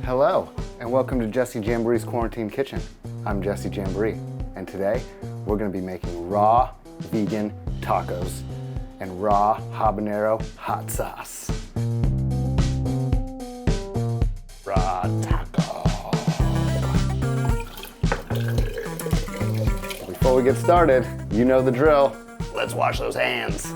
Hello, and welcome to Jessy Jamboree's Quarantine Kitchen. I'm Jessy Jamboree, and today we're going to be making raw vegan tacos and raw habanero hot sauce. Raw taco. Before we get started, you know the drill. Let's wash those hands.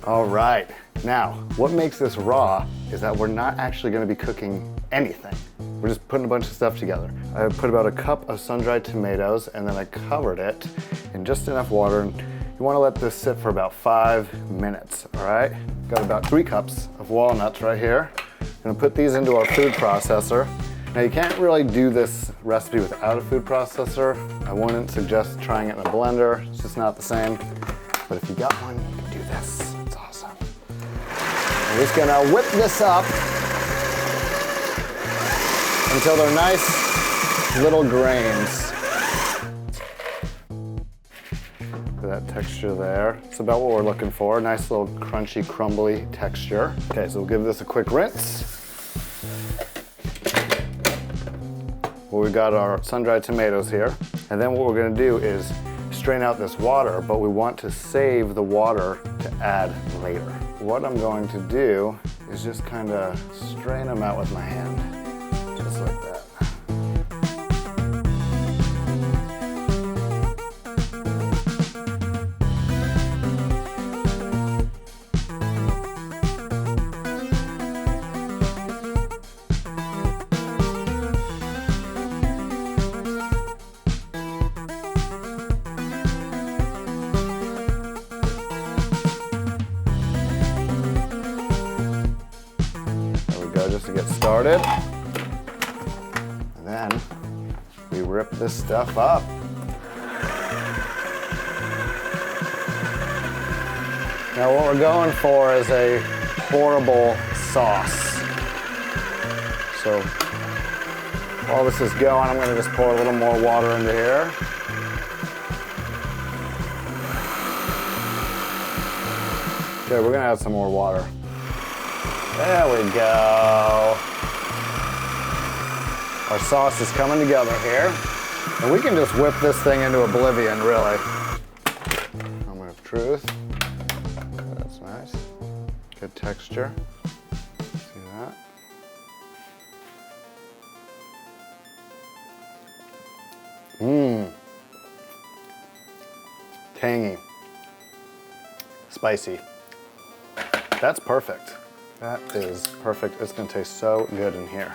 All right, now what makes this raw is that we're not actually going to be cooking anything. We're just putting a bunch of stuff together. I put about a cup of sun-dried tomatoes and then I covered it in just enough water. And you want to let this sit for about 5 minutes, all right? Got about 3 cups of walnuts right here. I'm going to put these into our food processor. Now you can't really do this recipe without a food processor. I wouldn't suggest trying it in a blender. It's just not the same. But if you got one, you can do this. It's awesome. I'm just gonna whip this up until they're nice little grains. Look at that texture there. It's about what we're looking for. Nice little crunchy, crumbly texture. Okay, so we'll give this a quick rinse. Well, we've got our sun-dried tomatoes here. And then what we're gonna do is strain out this water, but we want to save the water to add later. What I'm going to do is just kind of strain them out with my hand, just like that. Just to get started. And then we rip this stuff up. Now what we're going for is a pourable sauce. So while this is going, I'm going to just pour a little more water into here. Okay, we're going to add some more water. There we go. Our sauce is coming together here. And we can just whip this thing into oblivion, really. Moment of truth. That's nice. Good texture. See that? Mmm. Tangy. Spicy. That's perfect. That is perfect. It's gonna taste so good in here.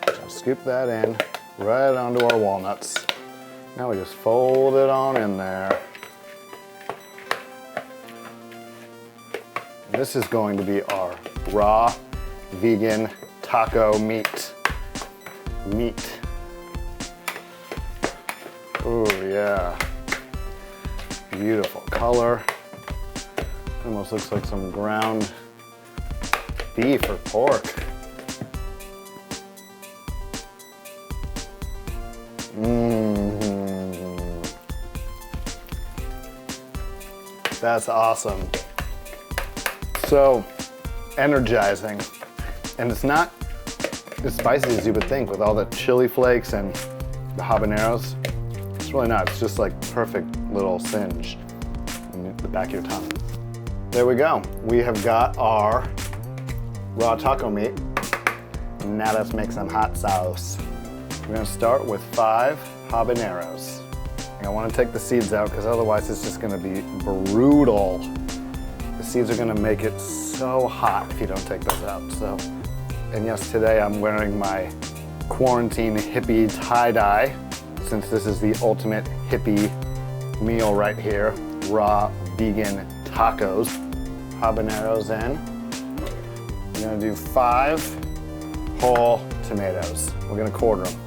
So scoop that in right onto our walnuts. Now we just fold it on in there. And this is going to be our raw vegan taco meat. Oh yeah. Beautiful color. Almost looks like some ground beef or pork. That's awesome. So energizing. And it's not as spicy as you would think with all the chili flakes and the habaneros. It's really not. It's just like perfect little singe in the back of your tongue. There we go. We have got our raw taco meat. Now let's make some hot sauce. We're gonna start with 5 habaneros. I want to take the seeds out because otherwise it's just gonna be brutal. The seeds are gonna make it so hot if you don't take those out. So, and yes, today I'm wearing my quarantine hippie tie-dye since this is the ultimate hippie meal right here. Raw vegan tacos. Habaneros in. We're gonna do 5 whole tomatoes. We're gonna quarter them.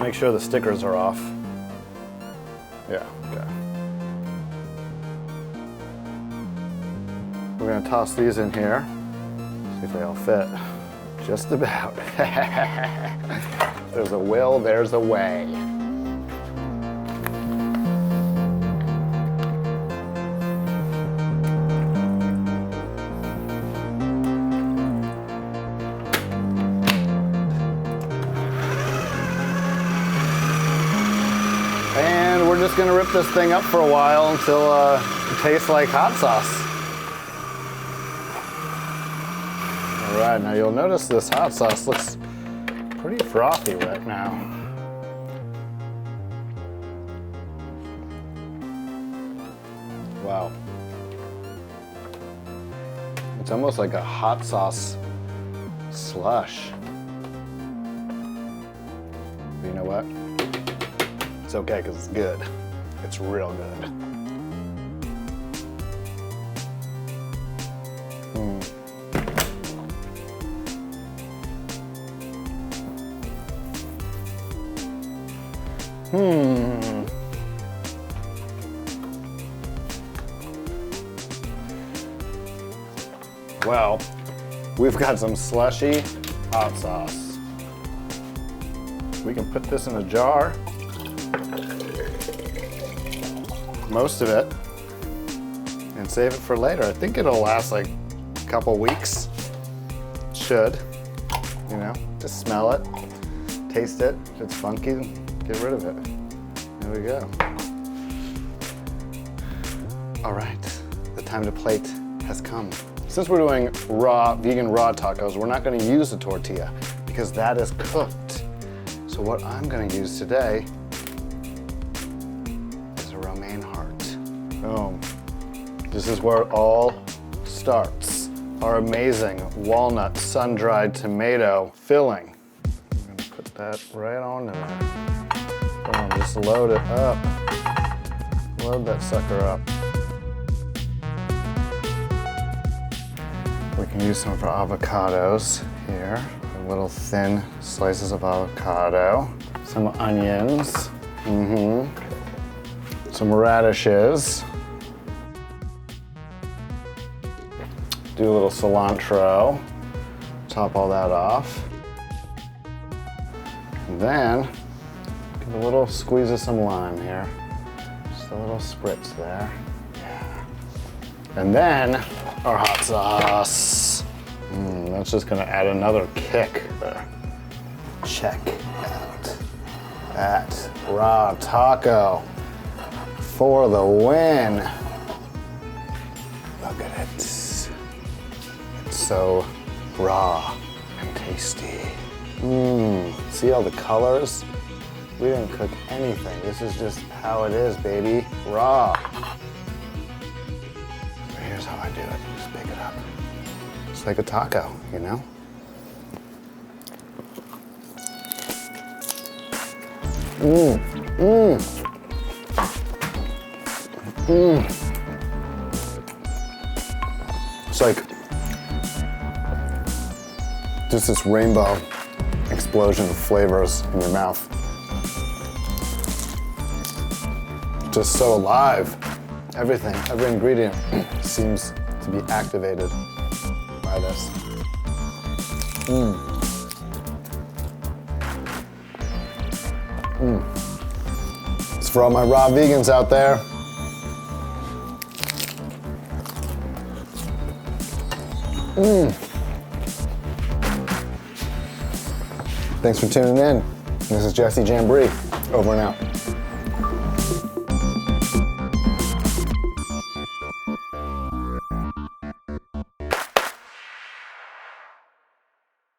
Make sure the stickers are off. Yeah, okay. We're gonna toss these in here. See if they all fit. Just about. There's a will, there's a way. just gonna rip this thing up for a while until it tastes like hot sauce. All right, now you'll notice this hot sauce looks pretty frothy right now. Wow. It's almost like a hot sauce slush. But you know what? It's okay because it's good. It's real good. Well, we've got some slushy hot sauce. We can put this in a jar, most of it, and save it for later. I think it'll last like a couple weeks. Should, you know, just smell it, taste it. If it's funky, get rid of it. There we go. All right, the time to plate has come. Since we're doing vegan raw tacos, we're not gonna use the tortilla because that is cooked. So what I'm gonna use today is a romaine heart. Boom. This is where it all starts. Our amazing walnut sun-dried tomato filling. I'm gonna put that right on there. Boom, just load it up. Load that sucker up. We can use some of our avocados here. Little thin slices of avocado. Some onions. Some radishes. Do a little cilantro. Top all that off. And then, give a little squeeze of some lime here. Just a little spritz there. Yeah. And then, our hot sauce. That's just gonna add another kick there. Check out that raw taco for the win. Look at it. It's so raw and tasty. See all the colors? We didn't cook anything. This is just how it is, baby. Raw. Here's how I do it. Just pick it up. It's like a taco, you know? It's like just this rainbow explosion of flavors in your mouth. Just so alive. Everything, every ingredient seems to be activated by this. It's for all my raw vegans out there. Thanks for tuning in. This is Jessy Jamboree, over and out.